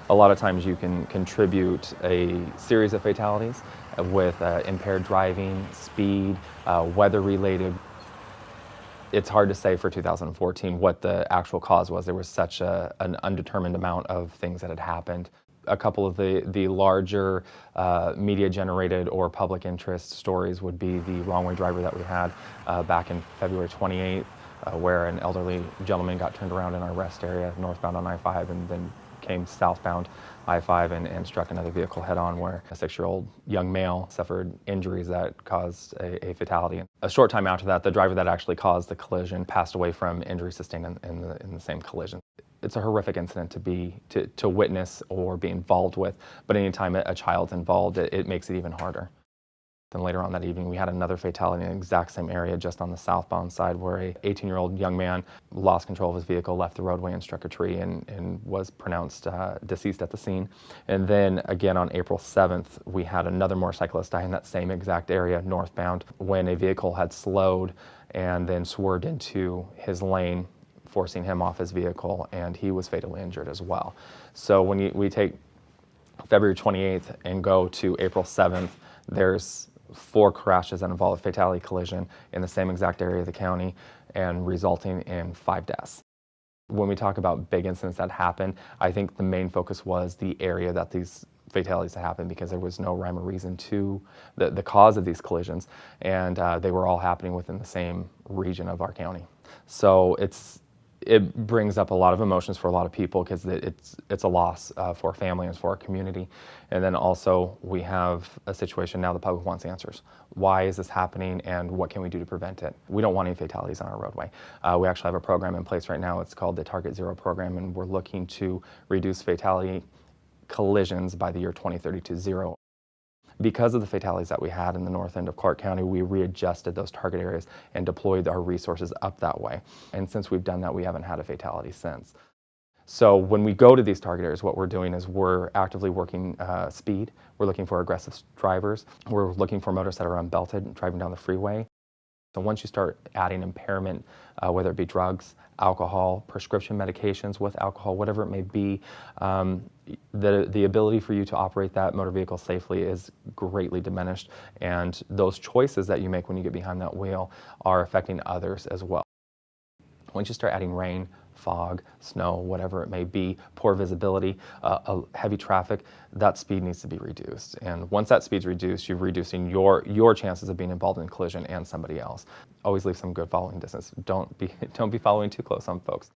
A lot of times you can contribute a series of fatalities with impaired driving, speed, weather-related. It's hard to say for 2014 what the actual cause was. There was such an undetermined amount of things that had happened. A couple of the larger media-generated or public interest stories would be the wrong-way driver that we had back in February 28th, where an elderly gentleman got turned around in our rest area northbound on I-5 and then came southbound I-5 and struck another vehicle head-on, where a 6-year-old young male suffered injuries that caused a fatality. A short time after that, the driver that actually caused the collision passed away from injuries sustained in the same collision. It's a horrific incident to witness or be involved with, but anytime a child's involved, it makes it even harder. Then later on that evening, we had another fatality in the exact same area, just on the southbound side, where a 18-year-old young man lost control of his vehicle, left the roadway and struck a tree and was pronounced deceased at the scene. And then again on April 7th, we had another motorcyclist die in that same exact area, northbound, when a vehicle had slowed and then swerved into his lane, forcing him off his vehicle, and he was fatally injured as well. So when we take February 28th and go to April 7th, there's 4 crashes that involve a fatality collision in the same exact area of the county and resulting in 5 deaths. When we talk about big incidents that happened, I think the main focus was the area that these fatalities happened, because there was no rhyme or reason to the cause of these collisions, and they were all happening within the same region of our county. So it brings up a lot of emotions for a lot of people, because it's a loss for our family and for our community. And then also we have a situation now the public wants answers. Why is this happening, and what can we do to prevent it? We don't want any fatalities on our roadway. We actually have a program in place right now. It's called the Target Zero program, and we're looking to reduce fatality collisions by the year 2030 to 0. Because of the fatalities that we had in the north end of Clark County, we readjusted those target areas and deployed our resources up that way. And since we've done that, we haven't had a fatality since. So when we go to these target areas, what we're doing is we're actively working speed. We're looking for aggressive drivers. We're looking for motorists that are unbelted driving down the freeway. So once you start adding impairment, whether it be drugs, alcohol, prescription medications with alcohol, whatever it may be, the ability for you to operate that motor vehicle safely is greatly diminished, and those choices that you make when you get behind that wheel are affecting others as well. Once you start adding rain, fog, snow, whatever it may be, poor visibility, heavy traffic, that speed needs to be reduced. And once that speed's reduced, you're reducing your chances of being involved in a collision and somebody else. Always leave some good following distance. Don't be following too close on folks.